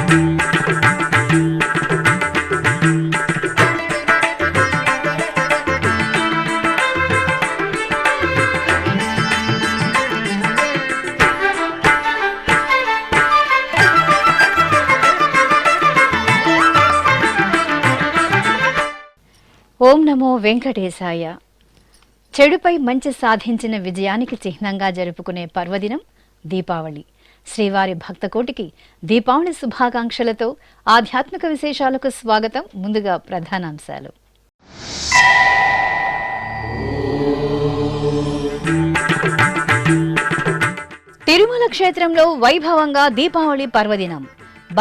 ఓం నమో వెంకటేశాయ. చెడుపై మంచి సాధించిన విజయానికి చిహ్నంగా జరుపుకునే పర్వదినం దీపావళి. శ్రీవారి భక్తకోటికి దీపావళి శుభాకాంక్షలతో ఆధ్యాత్మిక విశేషాలకు స్వాగతం. ముందుగా ప్రధానాంశాలు. తిరుమల క్షేత్రంలో వైభవంగా దీపావళి పర్వదినం.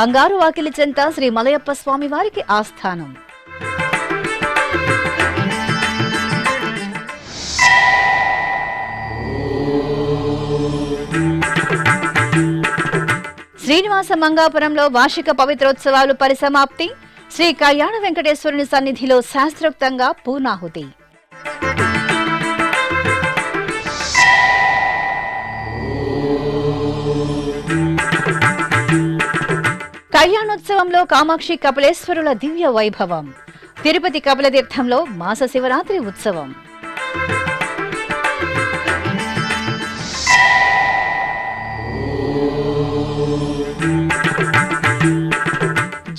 బంగారు వాకిలి చెంత శ్రీ మలయప్ప స్వామి వారికి ఆస్థానం. శ్రీనివాస మంగాపురంలో వార్షిక పవిత్రోత్సవాలు పరిసమాప్తి. శ్రీ కళ్యాణ వెంకటేశ్వరుని సన్నిధిలో శాస్త్రోక్తంగా పూర్ణాహుతి. కళ్యాణోత్సవంలో కామాక్షి కపిలేశ్వరుల దివ్య వైభవం. తిరుపతి కపిలతీర్థంలో మాస శివరాత్రి ఉత్సవం.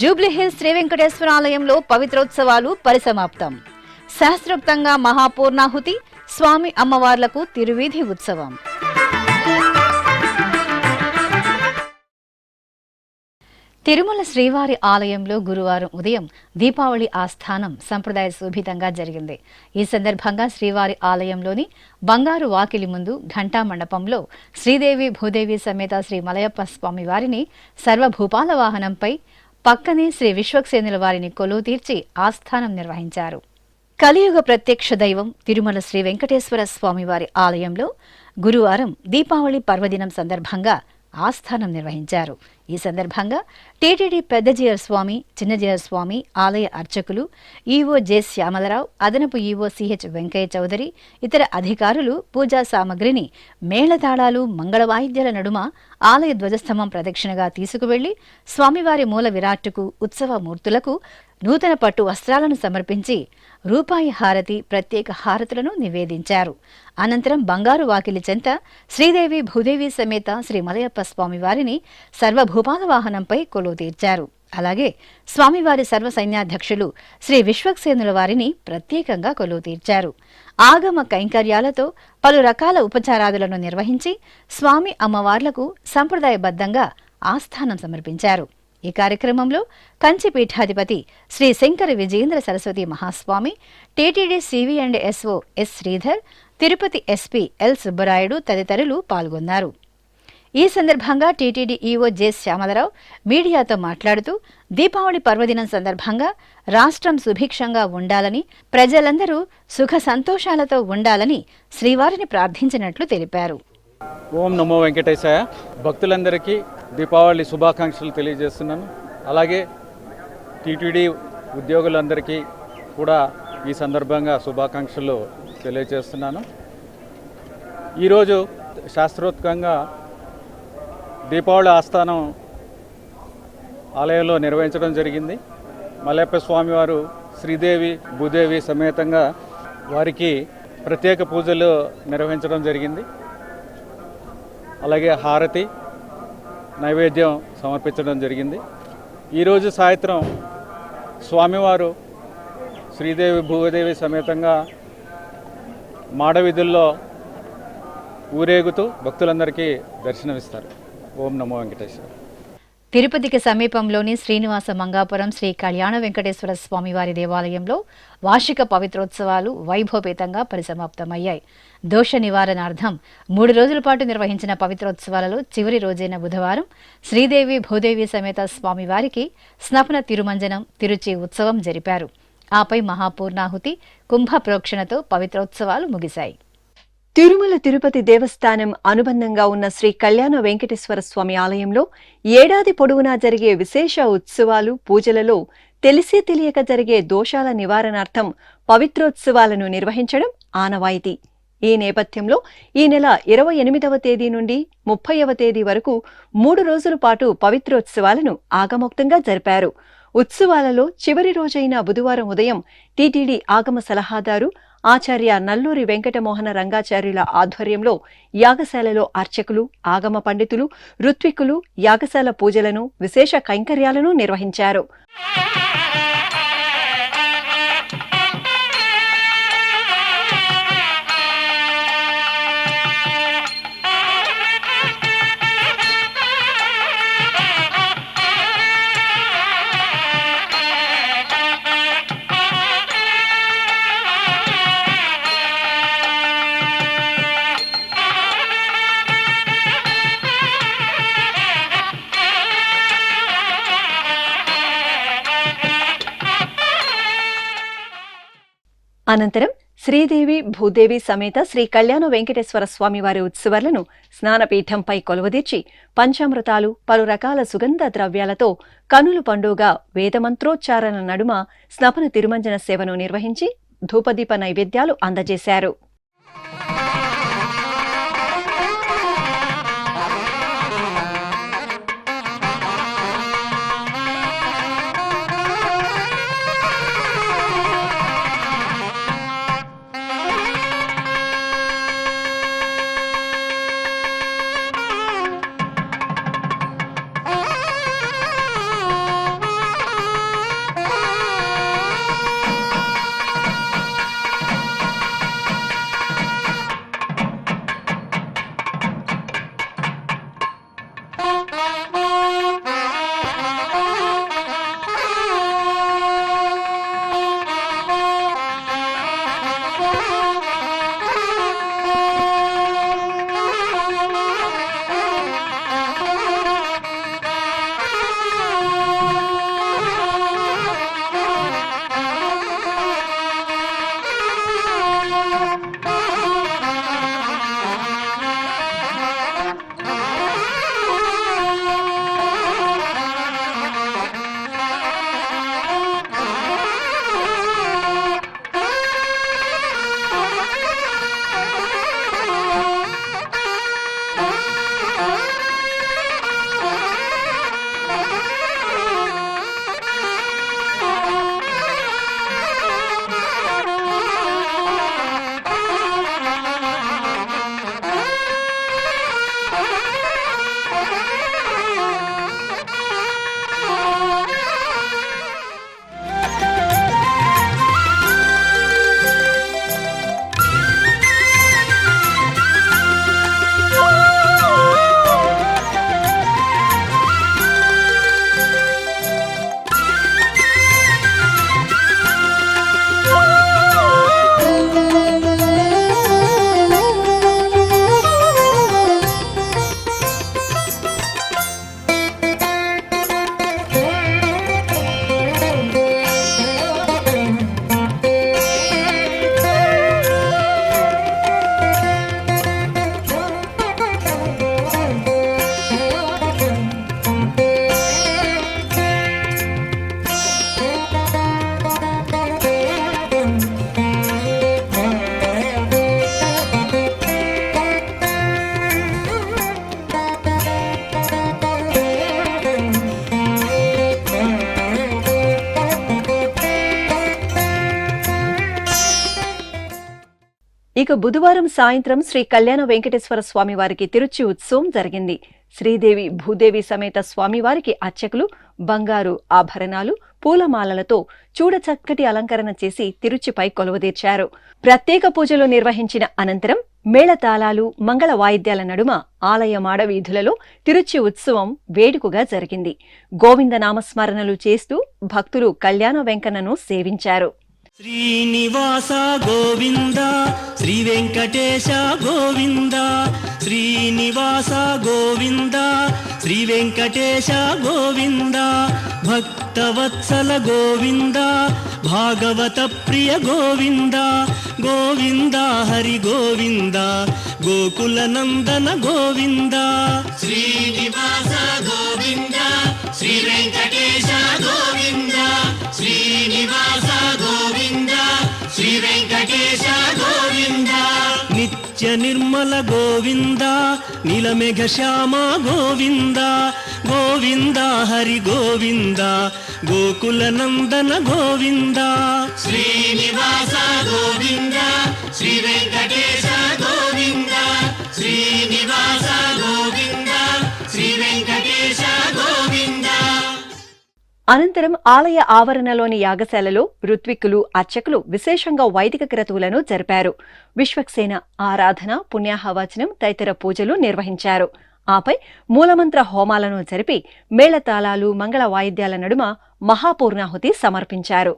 జూబ్లీహిల్స్ శ్రీ వెంకటేశ్వర ఆలయంలో పవిత్రోత్సవాలు పరిసమాప్తం. శాస్త్రోక్తంగా మహాపూర్ణాహుతి. స్వామి అమ్మవార్లకు తిరువీధి ఉత్సవం. తిరుమల శ్రీవారి ఆలయంలో గురువారం ఉదయం దీపావళి ఆస్థానం సంప్రదాయ శోభితంగా జరిగింది. ఈ సందర్భంగా శ్రీవారి ఆలయంలోని బంగారు వాకిలి ముందు ఘంటా మండపంలో శ్రీదేవి భూదేవి సమేత శ్రీ మలయప్ప స్వామి వారిని సర్వభూపాల వాహనంపై, పక్కనే శ్రీ విశ్వక్సేనుల వారిని కొలువు తీర్చి ఆస్థానం నిర్వహించారు. కలియుగ ప్రత్యక్ష దైవం తిరుమల శ్రీ వెంకటేశ్వర స్వామివారి ఆలయంలో గురువారం దీపావళి పర్వదినం సందర్భంగా ఆస్థానం నిర్వహించారు. ఈ సందర్భంగా టీటీడీ పెద్దజీయర్ స్వామి, చిన్నజీయర్ స్వామి ఆలయ అర్చకులు, ఈవో జె శ్యామలరావు, అదనపు ఈవో సిహెచ్ వెంకయ్య చౌదరి, ఇతర అధికారులు పూజా సామగ్రిని మేళతాళాలు, మంగళవాయిద్యాల నడుమ ఆలయ ధ్వజస్తంభం ప్రదక్షిణగా తీసుకువెళ్లి స్వామివారి మూల విరాట్టుకు, ఉత్సవ మూర్తులకు నూతన పట్టు వస్త్రాలను సమర్పించి రూపాయి హారతి, ప్రత్యేక హారతులను నివేదించారు. అనంతరం బంగారు వాకిలి చెంత శ్రీదేవి భూదేవి సమేత శ్రీ మలయప్ప స్వామివారిని సర్వభూపాల వాహనంపై కొలువు తీర్చారు. అలాగే స్వామివారి సర్వసైన్యాధ్యక్షులు శ్రీ విశ్వక్సేనుల వారిని ప్రత్యేకంగా కొలువు తీర్చారు. ఆగమ కైంకర్యాలతో పలు రకాల ఉపచారాదులను నిర్వహించి స్వామి అమ్మవార్లకు సంప్రదాయబద్ధంగా ఆస్థానం సమర్పించారు. ఈ కార్యక్రమంలో కంచి పీఠాధిపతి Shri Shankara Vijayendra Saraswati Mahaswami, TTD CV and SO S Sridhar, Tirupati SP L Subbarayudu తదితరులు పాల్గొన్నారు. ఈ సందర్భంగా టీటీడీ ఈవో జె శ్యామలరావు మీడియాతో మాట్లాడుతూ దీపావళి పర్వదినం సందర్భంగా రాష్ట్రం సుభిక్షంగా ఉండాలని, ప్రజలందరూ సుఖ సంతోషాలతో ఉండాలని శ్రీవారిని ప్రార్థించినట్లు తెలిపారు. ఓం నమో వెంకటేశాయ. భక్తులందరికీ దీపావళి శుభాకాంక్షలు తెలియజేస్తున్నాను. అలాగే టీటీడీ ఉద్యోగులందరికీ కూడా ఈ సందర్భంగా శుభాకాంక్షలు తెలియజేస్తున్నాను. ఈరోజు శాస్త్రోక్తంగా దీపావళి ఆస్థానం ఆలయంలో నిర్వహించడం జరిగింది. మలయప్ప స్వామివారు శ్రీదేవి భూదేవి సమేతంగా వారికి ప్రత్యేక పూజలు నిర్వహించడం జరిగింది. అలాగే హారతి, నైవేద్యం సమర్పించడం జరిగింది. ఈరోజు సాయంత్రం స్వామివారు శ్రీదేవి భూదేవి సమేతంగా మాడవీధుల్లో ఊరేగుతూ భక్తులందరికీ దర్శనమిస్తారు. ఓం నమో వెంకటేశ్వర. తిరుపతికి సమీపంలోని శ్రీనివాస మంగాపురం శ్రీ కళ్యాణ వెంకటేశ్వర స్వామివారి దేవాలయంలో వార్షిక పవిత్రోత్సవాలు వైభవపేతంగా పరిసమాప్తమయ్యాయి. దోష నివారణార్థం 3 రోజుల పాటు నిర్వహించిన పవిత్రోత్సవాలలో చివరి రోజైన బుధవారం శ్రీదేవి భూదేవి సమేత స్వామివారికి స్నపన తిరుమంజనం, తిరుచి ఉత్సవం జరిపారు. ఆపై మహాపూర్ణాహుతి, కుంభ ప్రోక్షణతో పవిత్రోత్సవాలు ముగిశాయి. తిరుమల తిరుపతి దేవస్థానం అనుబంధంగా ఉన్న శ్రీ కళ్యాణ వెంకటేశ్వర స్వామి ఆలయంలో ఏడాది పొడవునా జరిగే విశేష ఉత్సవాలు, పూజలలో తెలిసి తెలియక జరిగే దోషాల నివారణార్థం పవిత్రోత్సవాలను నిర్వహించడం ఆనవాయితీ. ఈ నేపథ్యంలో ఈ నెల 28వ తేదీ నుండి 30వ తేదీ వరకు 3 రోజుల పాటు పవిత్రోత్సవాలను ఆగమోక్తంగా జరిపారు. ఉత్సవాలలో చివరి రోజైన బుధవారం ఉదయం టీటీడీ ఆగమ సలహాదారు ఆచార్య నల్లూరి వెంకటమోహన రంగాచార్యుల ఆధ్వర్యంలో యాగశాలలో అర్చకులు, ఆగమ పండితులు, ఋత్విక్కులు యాగశాల పూజలను, విశేష కైంకర్యాలను నిర్వహించారు. అనంతరం శ్రీదేవి భూదేవి సమేత శ్రీ కళ్యాణ వెంకటేశ్వర స్వామివారి ఉత్సవాలను స్నానపీఠంపై కొలువుదీర్చి పంచామృతాలు, పలు రకాల సుగంధ ద్రవ్యాలతో కనులు పండుగ వేదమంత్రోచ్చారణ నడుమ స్నపన తిరుమంజన సేవను నిర్వహించి ధూపదీప నైవేద్యాలు అందజేశారు. ఇక బుధవారం సాయంత్రం శ్రీ కళ్యాణ వెంకటేశ్వర స్వామివారికి తిరుచి ఉత్సవం జరిగింది. శ్రీదేవి భూదేవి సమేత స్వామివారికి అర్చకులు బంగారు ఆభరణాలు, పూలమాలలతో చూడచక్కటి అలంకరణ చేసి తిరుచిపై కొలువుదీర్చారు. ప్రత్యేక పూజలు నిర్వహించిన అనంతరం మేళతాళాలు, మంగళ వాయిద్యాల నడుమ ఆలయ మాడవీధులలో తిరుచి ఉత్సవం వేడుకగా జరిగింది. గోవింద నామస్మరణలు చేస్తూ భక్తులు కళ్యాణ వెంకన్నను సేవించారు. శ్రీనివాస గోవింద, శ్రీ వెంకటేశ గోవింద, శ్రీనివాస గోవింద, శ్రీ వెంకటేశ గోవింద, భక్తవత్సల గోవింద, భాగవత ప్రియ గోవింద, గోవింద హరి గోవింద, గోకుల నందన గోవింద. శ్రీనివాస గోవింద, శ్రీ వెంకటేశ గోవింద, శ్రీనివాస గోవింద, శ్రీ వెంకటేశ గోవింద. నిత్య గోవింద నీలమేఘ శ్యామ గోవింద గోవింద హరి గోవింద గోకుల నందన గోవింద శ్రీనివాస గోవింద శ్రీ వెంకటేశ గోవింద శ్రీనివాస గోవింద శ్రీ వెంకటేశ గోవింద. అనంతరం ఆలయ ఆవరణలోని యాగశాలలో ఋత్విక్కులు అర్చకులు విశేషంగా వైదిక క్రతువులను జరిపారు. విశ్వక్సేన ఆరాధన, పుణ్యాహవచనం తదితర పూజలు నిర్వహించారు. ఆపై మూలమంత్ర హోమాలను జరిపి మేళతాళాలు, మంగళ వాయిద్యాల నడుమ మహాపూర్ణాహుతి సమర్పించారు.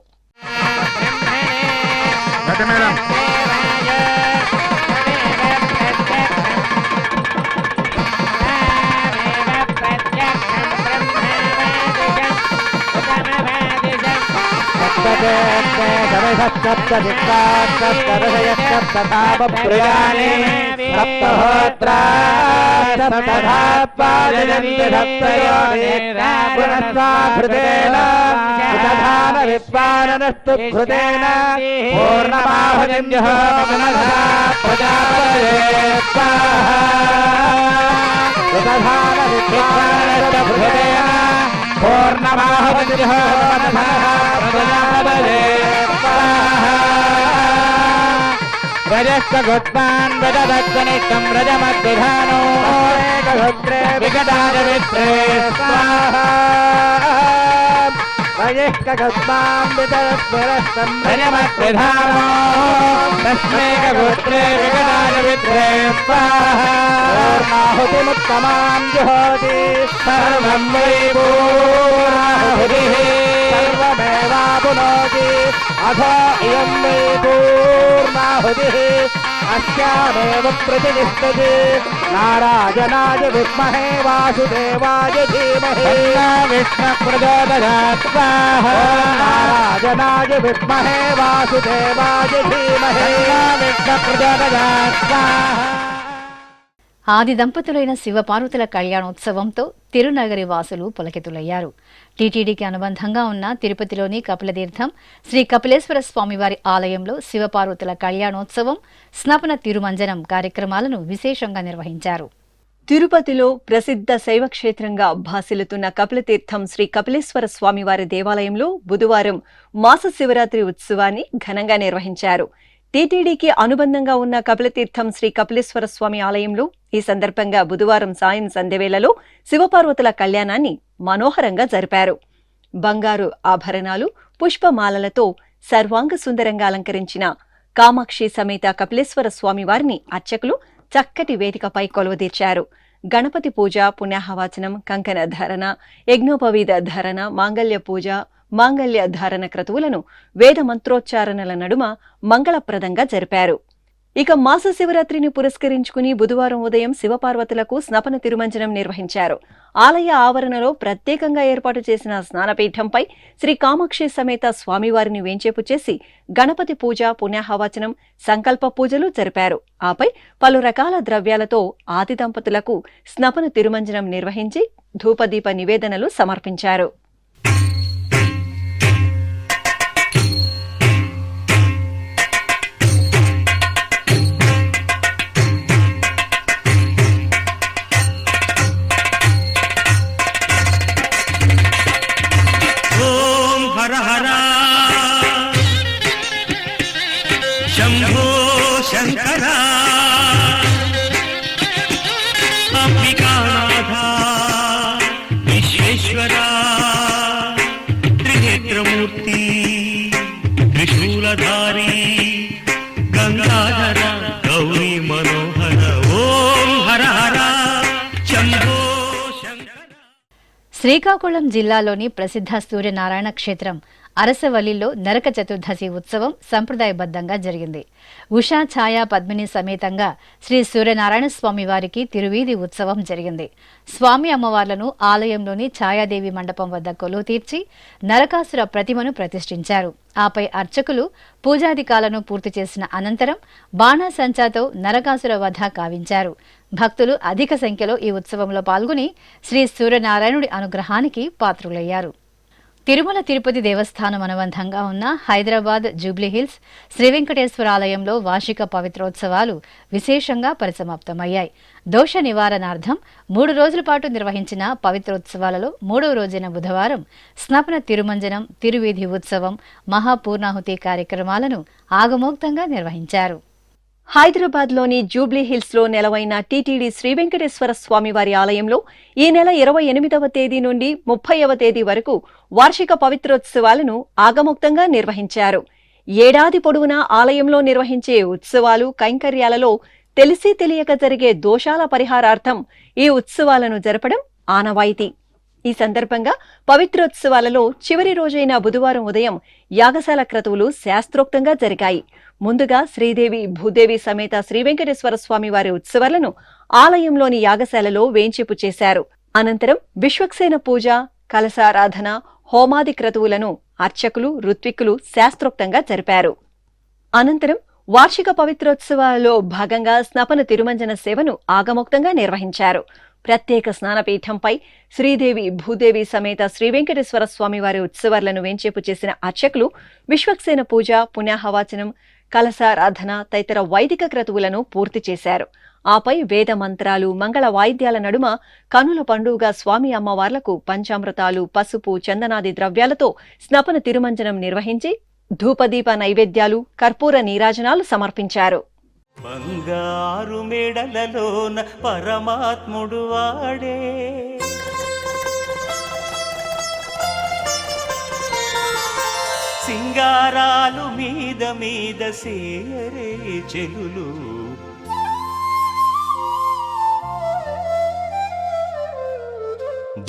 రజస్వగోత్మాన్ వ్రజదక్షనిష్టం వ్రజమద్విధానో వికటాజవిత్రే స్వాహా రజస్వగోత్మాం వితరస్వరస్తం వ్రజమద్విధానో తస్మేకగోత్రే వికటాజవిత్రే స్వాహా పూర్ణాహుతిముత్తమాం జుహోతి సర్వం వై పూర్ణాహుతిః సర్వమేవాపునోతి అథో ఇయం వై పూర్ణాహుతిః అస్యామేవ ప్రతిష్టతి నారాయణాయ విద్మహే వాసుదేవాయ ధీమహి విష్ణు ప్రచోదయాత్ స్వాహా నారాయణాయ విద్మహే వాసుదేవాయ ధీమహి విష్ణు ప్రచోదయాత్ స్వాహా. ఆది దంపతులైన శివపార్వతుల కళ్యాణోత్సవంతో తిరునగరి వాసులు పులకితులయ్యారు. టీటీడీకి అనుబంధంగా ఉన్న తిరుపతిలోని కపిలతీర్థం శ్రీ కపిలేశ్వర స్వామివారి ఆలయంలో శివపార్వతుల కళ్యాణోత్సవం, స్నపన తిరుమంజనం కార్యక్రమాలను విశేషంగా నిర్వహించారు. తిరుపతిలో ప్రసిద్ధ శైవక్షేత్రంగా భాసిల్లుతున్న కపిలతీర్థం శ్రీ కపిలేశ్వర స్వామివారి దేవాలయంలో బుధవారం మాస శివరాత్రి ఉత్సవాన్ని ఘనంగా నిర్వహించారు. టీటీడీకి అనుబంధంగా ఉన్న కపిలతీర్థం శ్రీ కపిలేశ్వర స్వామి ఆలయంలో ఈ సందర్భంగా బుధవారం సాయం సంధ్యవేళలో శివపార్వతుల కళ్యాణాన్ని మనోహరంగా జరిపారు. బంగారు ఆభరణాలు, పుష్పమాలలతో సర్వాంగ సుందరంగా అలంకరించిన కామాక్షి సమేత కపిలేశ్వర స్వామి వారిని అర్చకులు చక్కటి వేదికపై కొలువుదీర్చారు. గణపతి పూజ, పుణ్యాహవాచనం, కంకణ ధారణ, యజ్ఞోపవీద ధారణ, మాంగళ్య పూజ, మాంగళ్య ధారణ క్రతువులను వేద మంత్రోచ్చారణల నడుమ మంగళప్రదంగా జరిపారు. ఇక మాస శివరాత్రిని పురస్కరించుకుని బుధవారం ఉదయం శివపార్వతులకు స్నపన తిరుమంజనం నిర్వహించారు. ఆలయ ఆవరణలో ప్రత్యేకంగా ఏర్పాటు చేసిన స్నానపీఠంపై శ్రీ కామాక్షి సమేత స్వామివారిని వేంచేపు చేసి గణపతి పూజ, పుణ్యాహవచనం, సంకల్ప పూజలు జరిపారు. ఆపై పలు రకాల ద్రవ్యాలతో ఆది దంపతులకు స్నపన తిరుమంజనం నిర్వహించి ధూపదీప నివేదనలు సమర్పించారు. శంభో శంకర అంబికానాథ విశ్వేశ్వర త్రినేత్రమూర్తి త్రిశూలధారి గంగాధర గౌరీ మనోహర ఓం హర హర శంభో శంకర. శ్రీకాకుళం జిల్లాలోని ప్రసిద్ధ సూర్యనారాయణ క్షేత్రం అరసవల్లిలో నరక చతుర్దశి ఉత్సవం సంప్రదాయబద్ధంగా జరిగింది. ఉషా ఛాయా పద్మిని సమేతంగా శ్రీ సూర్యనారాయణ స్వామి వారికి తిరువీధి ఉత్సవం జరిగింది. స్వామి అమ్మవార్లను ఆలయంలోని ఛాయాదేవి మండపం వద్ద కొలువు తీర్చి నరకాసుర ప్రతిమను ప్రతిష్ఠించారు. ఆపై అర్చకులు పూజాధికాలను పూర్తి చేసిన అనంతరం బాణాసంచాతో నరకాసుర వధ కావించారు. భక్తులు అధిక సంఖ్యలో ఈ ఉత్సవంలో పాల్గొని శ్రీ సూర్యనారాయణుడి అనుగ్రహానికి పాత్రులయ్యారు. తిరుమల తిరుపతి దేవస్థానం అనుబంధంగా ఉన్న హైదరాబాద్ జూబ్లీహిల్స్ శ్రీ వెంకటేశ్వర ఆలయంలో వార్షిక పవిత్రోత్సవాలు విశేషంగా పరిసమాప్తమయ్యాయి. దోష నివారణార్థం 3 రోజుల పాటు నిర్వహించిన పవిత్రోత్సవాలలో 3వ రోజైన బుధవారం స్నపన తిరుమంజనం, తిరువీధి ఉత్సవం, మహాపూర్ణాహుతి కార్యక్రమాలను ఆగమోక్తంగా నిర్వహించారు. హైదరాబాద్లోని జూబ్లీహిల్స్ లో నెలవైన టీటీడీ శ్రీ వెంకటేశ్వర స్వామివారి ఆలయంలో ఈ నెల 28వ తేదీ నుండి 30వ తేదీ వరకు వార్షిక పవిత్రోత్సవాలను ఆగమోక్తంగా నిర్వహించారు. ఏడాది పొడవునా ఆలయంలో నిర్వహించే ఉత్సవాలు, కైంకర్యాలలో తెలిసి తెలియక జరిగే దోషాల పరిహారార్థం ఈ ఉత్సవాలను జరపడం ఆనవాయితీ. ఈ సందర్భంగా పవిత్రోత్సవాలలో చివరి రోజైన బుధవారం ఉదయం యాగశాల క్రతువులు శాస్త్రోక్తంగా జరిగాయి. ముందుగా శ్రీదేవి భూదేవి సమేత శ్రీ వెంకటేశ్వర స్వామి వారి ఉత్సవాలను ఆలయంలోని యాగశాలలో వేంచేపు చేశారు. అనంతరం విశ్వక్సేన పూజ, కలశారాధన, హోమాది క్రతువులను అర్చకులు, ఋత్విక్కులు శాస్త్రోక్తంగా జరిపారు. అనంతరం వార్షిక పవిత్రోత్సవాలలో భాగంగా స్నపన తిరుమంజన సేవను ఆగమోక్తంగా నిర్వహించారు. ప్రత్యేక స్నానపీఠంపై శ్రీదేవి భూదేవి సమేత శ్రీ వెంకటేశ్వర స్వామివారి ఉత్సవాలను వేంచేపు చేసిన అర్చకులు విశ్వక్సేన పూజ, పుణ్యాహవాచనం, కలశారాధన తదితర వైదిక క్రతువులను పూర్తి చేశారు. ఆపై వేద మంత్రాలు, మంగళ వాయిద్యాల నడుమ కనుల పండుగగా స్వామి అమ్మవార్లకు పంచామృతాలు, పసుపు, చందనాది ద్రవ్యాలతో స్నపన తిరుమంజనం నిర్వహించి ధూపదీప నైవేద్యాలు, కర్పూర నీరాజనాలు సమర్పించారు. బంగారు మెడలలోన పరమాత్ముడు వాడే, సింగారాలు మీద మీద సేయరే చెలులు,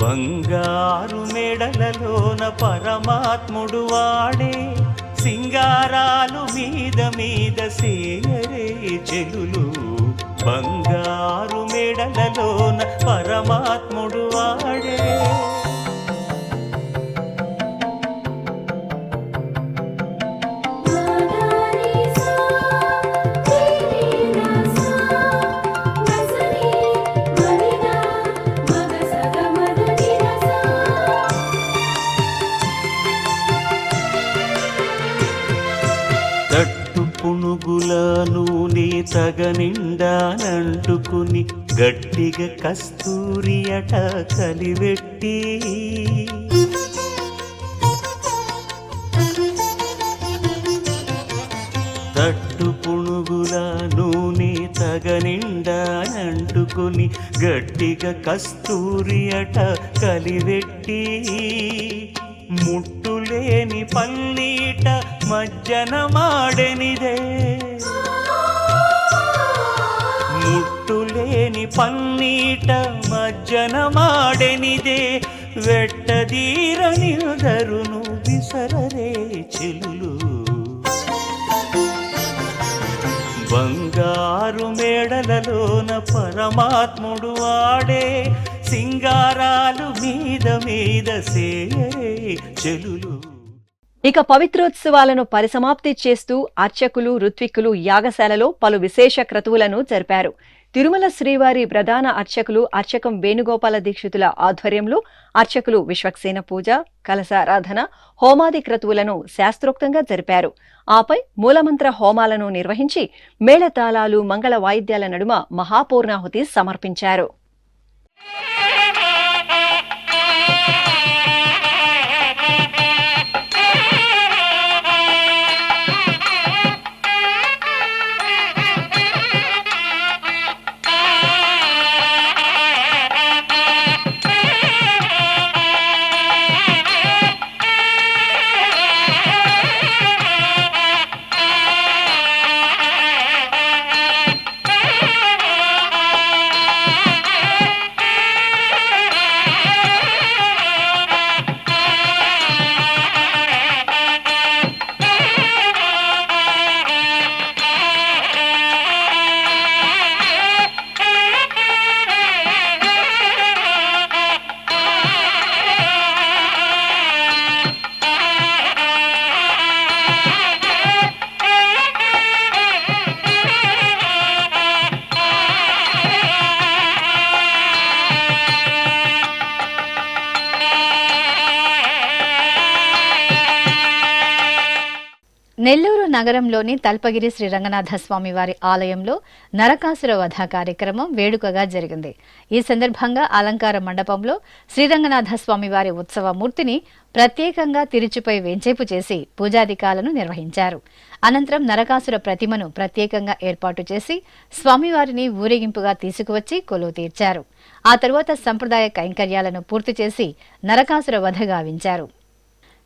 బంగారు మెడలలోన పరమాత్ముడు వాడే, సింగారాలు మీద మీద సేయరే చెలులు, బంగారు మెడలలోన పరమాత్ముడు వాడే. పునుగుల నూనె తగనిండానంటుకుని గట్టిగా కస్తూరి అట కలివెట్టి, తట్టు పునుగుల నూనె తగనిండానంటుకుని గట్టిగా కస్తూరి అట కలివెట్టి, ముట్టులేని పల్లీట మజ్జన మాడెనిదే, ముట్టులేని పన్నీట మజ్జన మాడెనిదే, వెట్టదీర నిరుదరును విసరరే చెలులు, బంగారు మేడలలోన పరమాత్ముడు వాడే, సింగారాలు మీద మీద సేయరే చెలులు. ఇక పవిత్రోత్సవాలను పరిసమాప్తి చేస్తూ అర్చకులు, ఋత్విక్కులు యాగశాలలో పలు విశేష క్రతువులను జరిపారు. తిరుమల శ్రీవారి ప్రధాన అర్చకులు అర్చకం వేణుగోపాల దీక్షితుల ఆధ్వర్యంలో అర్చకులు విశ్వక్సేన పూజ, కలశారాధన, హోమాది క్రతువులను శాస్త్రోక్తంగా జరిపారు. ఆపై మూలమంత్ర హోమాలను నిర్వహించి మేళతాళాలు, మంగళ వాయిద్యాల నడుమ మహాపూర్ణాహుతి సమర్పించారు. నెల్లూరు నగరంలోని తల్పగిరి శ్రీ రంగనాథ స్వామి వారి ఆలయంలో నరకాసుర వధ కార్యక్రమం వేడుకగా జరిగింది. ఈ సందర్భంగా అలంకార మండపంలో శ్రీరంగనాథ స్వామి వారి ఉత్సవ మూర్తిని ప్రత్యేకంగా తిరుచుపై వేంచేపు చేసి పూజాధికాలను నిర్వహించారు. అనంతరం నరకాసుర ప్రతిమను ప్రత్యేకంగా ఏర్పాటు చేసి స్వామివారిని ఊరేగింపుగా తీసుకువచ్చి కొలువు తీర్చారు. ఆ తరువాత సంప్రదాయ కైంకర్యాలను పూర్తి చేసి నరకాసుర వధ గావించారు.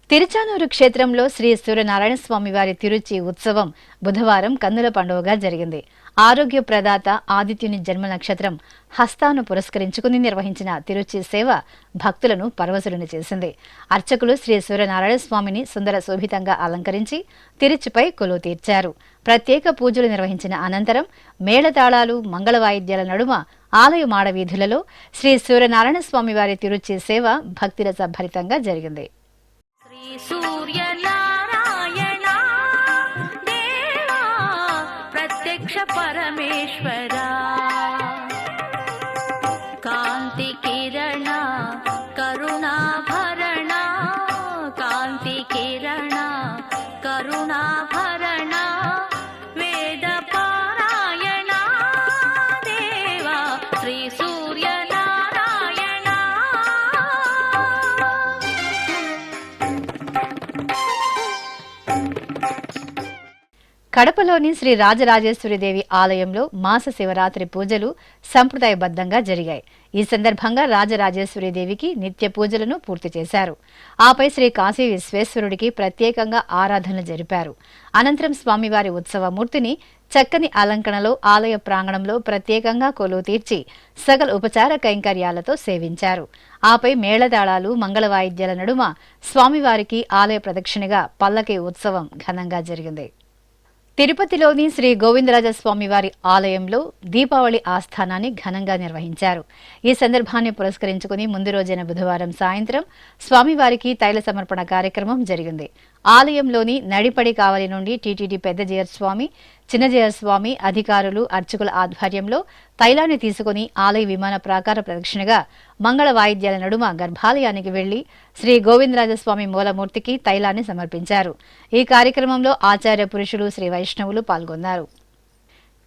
తిరుచానూరు క్షేత్రంలో శ్రీ సూర్యనారాయణ స్వామి వారి తిరుచి ఉత్సవం బుధవారం కన్నుల పండుగగా జరిగింది. ఆరోగ్య ప్రదాత ఆదిత్యుని జన్మ నక్షత్రం హస్తాను పురస్కరించుకుని నిర్వహించిన తిరుచి సేవ భక్తులను పరవశులను చేసింది. అర్చకులు శ్రీ సూర్యనారాయణ స్వామిని సుందర శోభితంగా అలంకరించి తిరుచిపై కొలువు తీర్చారు. ప్రత్యేక పూజలు నిర్వహించిన అనంతరం మేళతాళాలు మంగళ వాయిద్యాల నడుమ ఆలయ మాడవీధులలో శ్రీ సూర్యనారాయణ స్వామి వారి తిరుచి సేవ భక్తిరస భరితంగా జరిగింది. सूर्यनारायणा देवा प्रत्यक्ष परमेश्वरा कांति किरणा करुणाभरणा कांति किरणा करुणाभरणा वेद पारायणा देवा श्री सूर्यनारायणा కడపలోని శ్రీ రాజరాజేశ్వరిదేవి ఆలయంలో మాస శివరాత్రి పూజలు సంప్రదాయబద్ధంగా జరిగాయి. ఈ సందర్భంగా రాజరాజేశ్వరిదేవికి నిత్య పూజలను పూర్తి చేశారు. ఆపై శ్రీ కాశీ విశ్వేశ్వరుడికి ప్రత్యేకంగా ఆరాధనలు జరిపారు. అనంతరం స్వామివారి ఉత్సవమూర్తిని చక్కని అలంకరణలో ఆలయ ప్రాంగణంలో ప్రత్యేకంగా కొలువు తీర్చి సకల ఉపచార కైంకర్యాలతో సేవించారు. ఆపై మేళతాళాలు మంగళ వాయిద్యాల నడుమ స్వామివారికి ఆలయ ప్రదక్షిణగా పల్లకి ఉత్సవం ఘనంగా జరిగింది. తిరుపతిలోని శ్రీ గోవిందరాజస్వామి వారి ఆలయంలో దీపావళి ఆస్థానాన్ని ఘనంగా నిర్వహించారు. ఈ సందర్భాన్ని పురస్కరించుకుని ముందు రోజైన బుధవారం సాయంత్రం స్వామివారికి తైల సమర్పణ కార్యక్రమం జరిగింది. ఆలయంలోని నడిపడి కావలి నుండి టీటీడీ పెద్ద జయస్వామి, చిన్న జయస్వామి అధికారులు అర్చకుల ఆధ్వర్యంలో తైలాన్ని తీసుకుని ఆలయ విమాన ప్రాకార ప్రదక్షిణగా మంగళ వాయిద్యాల నడుమ గర్భాలయానికి వెళ్లి శ్రీ గోవిందరాజస్వామి మూలమూర్తికి తైలాన్ని సమర్పించారు. ఈ కార్యక్రమంలో ఆచార్య పురుషులు శ్రీ వైష్ణవులు పాల్గొన్నారు.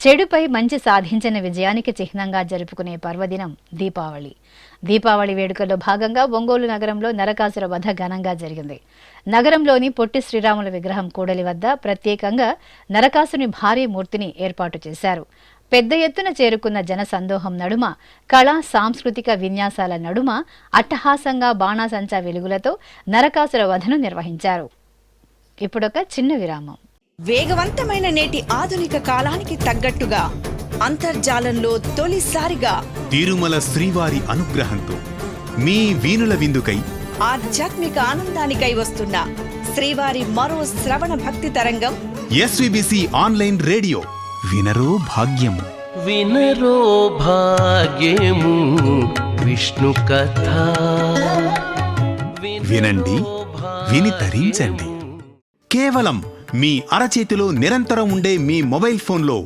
చెడుపై మంచి సాధించిన విజయానికి చిహ్నంగా జరుపుకునే పర్వదినం దీపావళి. దీపావళి వేడుకల్లో భాగంగా ఒంగోలు నగరంలో నరకాసుర వధ ఘనంగా జరిగింది. నగరంలోని పొట్టి శ్రీరాముల విగ్రహం కూడలి వద్ద ప్రత్యేకంగా నరకాసుని భారీ మూర్తిని ఏర్పాటు చేశారు. పెద్ద ఎత్తున చేరుకున్న జన సందోహం నడుమ కళా సాంస్కృతిక విన్యాసాల నడుమ అట్టహాసంగా బాణాసంచా వెలుగులతో నరకాసుర వధను నిర్వహించారు. ఇప్పుడొక చిన్న విరామం. వేగవంతమైన నేటి ఆధునిక కాలానికి తగ్గట్టుగా అంతర్జాలంలో తొలిసారిగా తిరుమల శ్రీవారి అనుగ్రహంతో మీ వీణుల విందుకై ఆధ్యాత్మిక ఆనందానికై వస్తున్న శ్రీవారి మరో శ్రవణ భక్తి తరంగం ఎస్విబిసి ఆన్లైన్ రేడియో వినరో భాగ్యము. వినరో భాగ్యము విష్ణు కథ వినండి, విని తరించండి. కేవలం మీ అరచేతిలో నిరంతరం ఉండే మీ మొబైల్ ఫోన్లో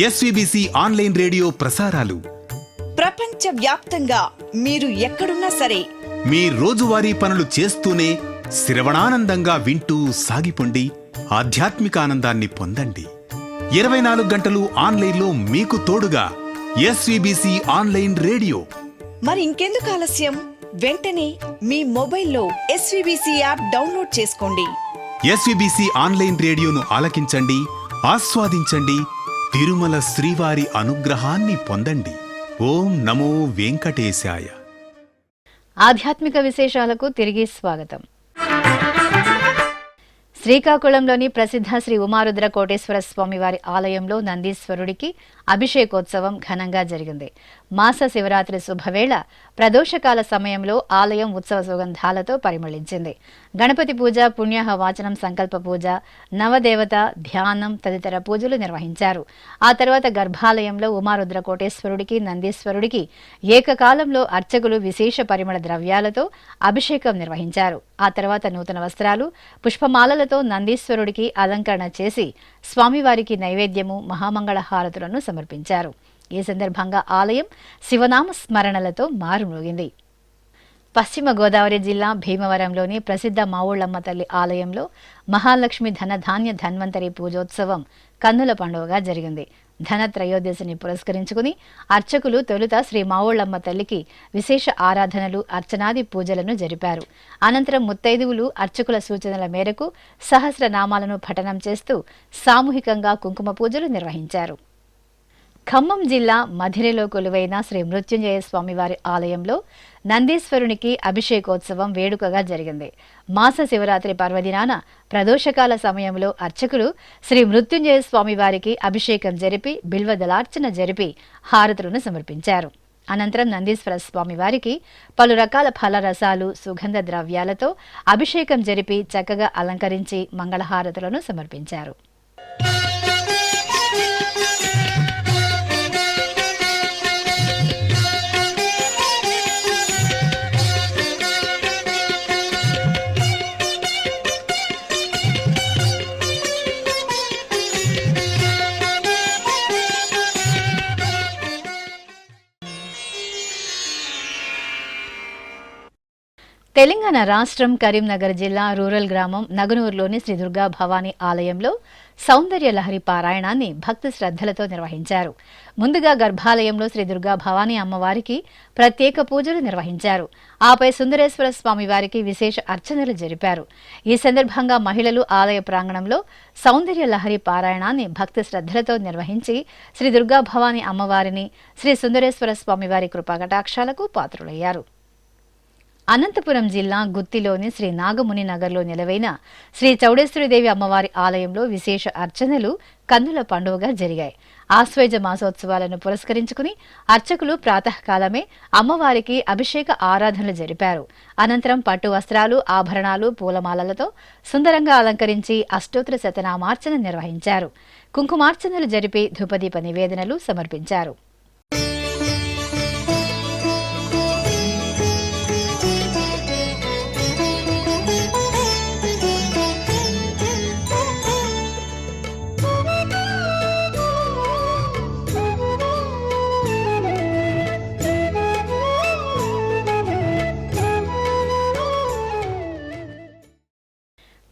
ఎస్విబిసి ఆన్లైన్ రేడియో ప్రసారాలు ప్రపంచ వ్యాప్తంగా మీరు ఎక్కడున్నా సరే మీ రోజువారీ పనులు చేస్తూనే శ్రవణానందంగా వింటూ సాగిపోండి, ఆధ్యాత్మిక ఆనందాన్ని పొందండి. 24 గంటలు ఆన్లైన్లో మీకు తోడుగా ఎస్విబిసి ఆన్లైన్ రేడియో. మరి ఇంకెందుకు ఆలస్యం? వెంటనే మీ మొబైల్లో ఎస్విబిసి యాప్ డౌన్లోడ్ చేసుకోండి. ఎస్విబిసి ఆన్లైన్ రేడియోను ఆలకించండి, ఆస్వాదించండి, తిరుమల శ్రీవారి అనుగ్రహాన్ని పొందండి. ఓం నమో వెంకటేశాయ. ఆధ్యాత్మిక విశేషాలకు తిరిగి స్వాగతం. శ్రీకాకుళంలోని ప్రసిద్ధ శ్రీ ఉమారుద్ర కోటేశ్వర స్వామి వారి ఆలయంలో నందీశ్వరుడికి అభిషేకోత్సవం ఘనంగా జరిగింది. మాస శివరాత్రి శుభవేళ ప్రదోషకాల సమయంలో ఆలయం ఉత్సవ సుగంధాలతో పరిమళించింది. గణపతి పూజ, పుణ్యాహ వాచనం, సంకల్ప పూజ, నవదేవత ధ్యానం తదితర పూజలు నిర్వహించారు. ఆ తర్వాత గర్భాలయంలో ఉమారుద్ర కోటేశ్వరుడికి, నందీశ్వరుడికి ఏకకాలంలో అర్చకులు విశేష పరిమళ ద్రవ్యాలతో అభిషేకం నిర్వహించారు. ఆ తర్వాత నూతన వస్త్రాలు, పుష్పమాలలతో నందీశ్వరుడికి అలంకరణ చేసి స్వామివారికి నైవేద్యము, మహామంగళ హారతులను సమర్పించారు. ఈ సందర్భంగా ఆలయం శివనామ స్మరణలతో మారుమోగింది. పశ్చిమ గోదావరి జిల్లా భీమవరంలోని ప్రసిద్ధ మావుళ్ళమ్మ తల్లి ఆలయంలో మహాలక్ష్మి ధనధాన్య ధన్వంతరి పూజోత్సవం కన్నుల పండుగగా జరిగింది. ధన త్రయోదశిని పురస్కరించుకుని అర్చకులు తొలుత శ్రీ మావుళ్ళమ్మ తల్లికి విశేష ఆరాధనలు, అర్చనాది పూజలను జరిపారు. అనంతరం ముత్తైదువులు అర్చకుల సూచనల మేరకు సహస్రనామాలను పఠనం చేస్తూ సామూహికంగా కుంకుమ పూజలు నిర్వహించారు. ఖమ్మం జిల్లా మధిరలో కొలువైన శ్రీ మృత్యుంజయ స్వామివారి ఆలయంలో నందీశ్వరునికి అభిషేకోత్సవం వేడుకగా జరిగింది. మాస శివరాత్రి పర్వదినాన ప్రదోషకాల సమయంలో అర్చకులు శ్రీ మృత్యుంజయ స్వామివారికి అభిషేకం జరిపి బిల్వదలార్చన జరిపి హారతులను సమర్పించారు. అనంతరం నందీశ్వర స్వామివారికి పలు రకాల ఫలరసాలు, సుగంధ ద్రవ్యాలతో అభిషేకం జరిపి చక్కగా అలంకరించి మంగళహారతులను సమర్పించారు. తెలంగాణ రాష్ట్రం కరీంనగర్ జిల్లా రూరల్ గ్రామం నగనూరులోని శ్రీ దుర్గా భవానీ ఆలయంలో సౌందర్య లహరి పారాయణాన్ని భక్తి శ్రద్ధలతో నిర్వహించారు. ముందుగా గర్భాలయంలో శ్రీ దుర్గా భవానీ అమ్మవారికి ప్రత్యేక పూజలు నిర్వహించారు. ఆపై సుందరేశ్వర స్వామి వారికి విశేష అర్చనలు జరిపారు. ఈ సందర్భంగా మహిళలు ఆలయ ప్రాంగణంలో సౌందర్య లహరి పారాయణాన్ని భక్తి శ్రద్ధలతో నిర్వహించి శ్రీ దుర్గా భవానీ అమ్మవారిని, శ్రీ సుందరేశ్వర స్వామి వారి కృపాకటాక్షాలకు పాత్రులయ్యారు. అనంతపురం జిల్లా గుత్తిలోని శ్రీ నాగముని నగర్లో నిలవైన శ్రీ చౌడేశ్వరీదేవి అమ్మవారి ఆలయంలో విశేష అర్చనలు కన్నుల పండుగగా జరిగాయి. ఆశ్వేజ మాసోత్సవాలను పురస్కరించుకుని అర్చకులు ప్రాతకాలమే అమ్మవారికి అభిషేక ఆరాధనలు జరిపారు. అనంతరం పట్టు వస్త్రాలు, ఆభరణాలు, పూలమాలలతో సుందరంగా అలంకరించి అష్టోత్తర శతనామార్చన నిర్వహించారు. కుంకుమార్చనలు జరిపి ధూపదీప నివేదనలు సమర్పించారు.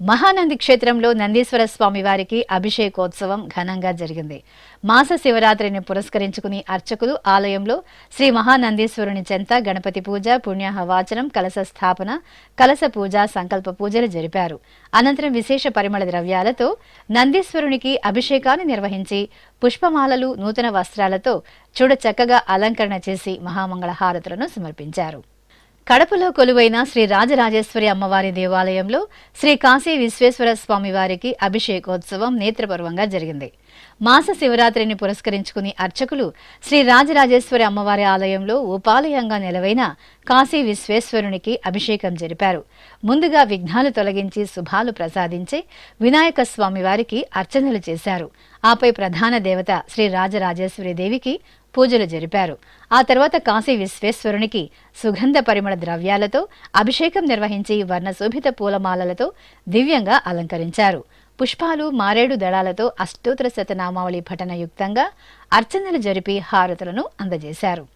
మహానంది క్షేత్రంలో నందీశ్వర స్వామి వారికి అభిషేకోత్సవం ఘనంగా జరిగింది. మాస శివరాత్రిని పురస్కరించుకుని అర్చకులు ఆలయంలో శ్రీ మహానందీశ్వరుని చెంత గణపతి పూజ, పుణ్యాహవాచనం, కలశ స్థాపన, కలశ పూజ, సంకల్ప పూజలు జరిపారు. అనంతరం విశేష పరిమళ ద్రవ్యాలతో నందీశ్వరునికి అభిషేకాన్ని నిర్వహించి పుష్పమాలలు, నూతన వస్త్రాలతో చూడచక్కగా అలంకరణ చేసి మహామంగళ హారతులను సమర్పించారు. కడపలో కొలువైన శ్రీ రాజరాజేశ్వరి అమ్మవారి దేవాలయంలో శ్రీ కాశీ విశ్వేశ్వర స్వామి వారికి అభిషేకోత్సవం నేత్రపర్వంగా జరిగింది. మాస శివరాత్రిని పురస్కరించుకుని అర్చకులు శ్రీ రాజరాజేశ్వరి అమ్మవారి ఆలయంలో ఉపాలయంగా నిలవైన కాశీ విశ్వేశ్వరునికి అభిషేకం జరిపారు. ముందుగా విఘ్నాలు తొలగించి శుభాలు ప్రసాదించి వినాయక స్వామి వారికి అర్చనలు చేశారు. ఆపై ప్రధాన దేవత శ్రీ రాజరాజేశ్వరి దేవికి పూజలు జరిపారు. ఆ తర్వాత కాశీ విశ్వేశ్వరునికి సుగంధ పరిమళ ద్రవ్యాలతో అభిషేకం నిర్వహించి వర్ణశోభిత పూలమాలలతో దివ్యంగా అలంకరించారు. పుష్పాలు, మారేడు దళాలతో అష్టోత్తర శతనామావళి పఠనయుక్తంగా అర్చనలు జరిపి హారతులను అందజేశారు.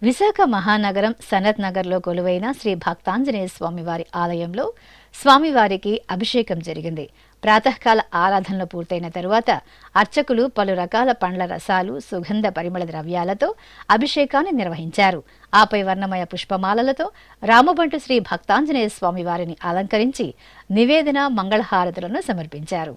విశాఖ మహానగరం సనత్ నగర్లో కొలువైన శ్రీ భక్తాంజనేయ స్వామివారి ఆలయంలో స్వామివారికి అభిషేకం జరిగింది. ప్రాతకాల ఆరాధనలు పూర్తయిన తరువాత అర్చకులు పలు రకాల పండ్ల రసాలు, సుగంధ పరిమళ ద్రవ్యాలతో అభిషేకాన్ని నిర్వహించారు. ఆపై వర్ణమయ పుష్పమాలలతో రామబంటు శ్రీ భక్తాంజనేయ స్వామి వారిని అలంకరించి నివేదన, మంగళహారతులను సమర్పించారు.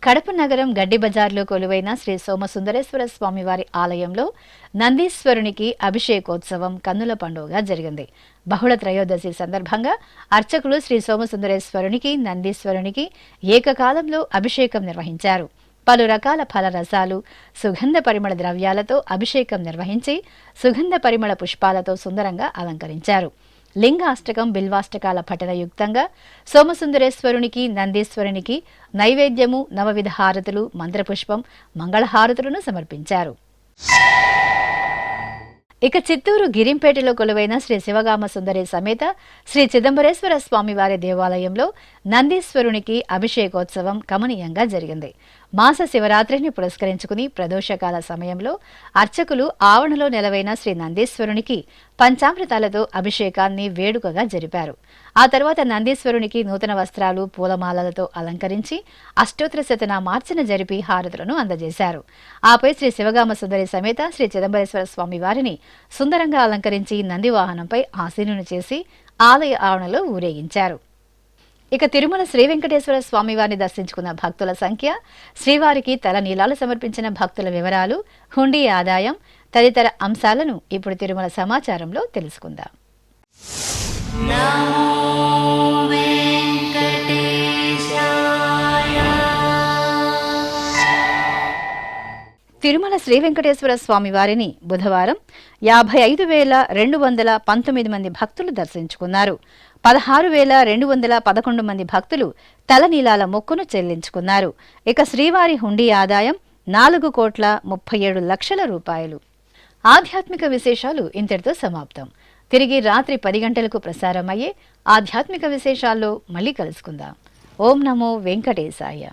కడప నగరం గడ్డి బజార్లో కొలువైన శ్రీ సోమసుందరేశ్వర స్వామివారి ఆలయంలో నందీశ్వరునికి అభిషేకోత్సవం కన్నుల పండుగగా జరిగింది. బహుళ త్రయోదశి సందర్భంగా అర్చకులు శ్రీ సోమసుందరేశ్వరునికి, నందీశ్వరునికి ఏకకాలంలో అభిషేకం నిర్వహించారు. పలు రకాల ఫలరసాలు, సుగంధ పరిమళ ద్రవ్యాలతో అభిషేకం నిర్వహించి సుగంధ పరిమళ పుష్పాలతో సుందరంగా అలంకరించారు. లింగాష్టకం బిల్వాష్టకాల పఠనయుక్తంగా సోమసుందరేశ్వరునికి నందీశ్వరునికి నైవేద్యము నవవిధ హారతులు మంత్రపుష్పం మంగళహారతులను సమర్పించారు. ఇక చిత్తూరు గిరింపేటలో కొలువైన శ్రీ శివగామ సుందరి సమేత శ్రీ చిదంబరేశ్వర స్వామివారి దేవాలయంలో నందీశ్వరునికి అభిషేకోత్సవం కమనీయంగా జరిగింది. మాస శివరాత్రిని పురస్కరించుకుని ప్రదోషకాల సమయంలో అర్చకులు ఆవరణలో నెలవైన శ్రీ నందీశ్వరునికి పంచామృతాలతో అభిషేకాన్ని వేడుకగా జరిపారు. ఆ తర్వాత నందీశ్వరునికి నూతన వస్త్రాలు పూలమాలలతో అలంకరించి అష్టోత్తర శతనామార్చన జరిపి హారతులను అందజేశారు. ఆపై శ్రీ శివగామ సుందరి సమేత శ్రీ చిదంబరేశ్వర స్వామి వారిని సుందరంగా అలంకరించి నందివాహనంపై ఆసీనుని చేసి ఆలయ ఆవరణలో ఊరేగించారు. ఇక తిరుమల శ్రీ వెంకటేశ్వర స్వామివారిని దర్శించుకున్న భక్తుల సంఖ్య, శ్రీవారికి తల నీలాలు సమర్పించిన భక్తుల వివరాలు, హుండీ ఆదాయం తదితర అంశాలను ఇప్పుడు తిరుమల సమాచారంలో తెలుసుకుందాం. తిరుమల శ్రీ వెంకటేశ్వర స్వామి వారిని బుధవారం 55,219 మంది భక్తులు దర్శించుకున్నారు. 16,211 మంది భక్తులు తలనీలాల మొక్కును చెల్లించుకున్నారు. ఇక శ్రీవారి హుండీ ఆదాయం 4,37,00,000 రూపాయలు. ఆధ్యాత్మిక విశేషాలు ఇంతటితో సమాప్తం. తిరిగి రాత్రి 10 గంటలకు ప్రసారమయ్యే ఆధ్యాత్మిక విశేషాల్లో మళ్ళీ కలుసుకుందాం. ఓం నమో వెంకటేశాయ.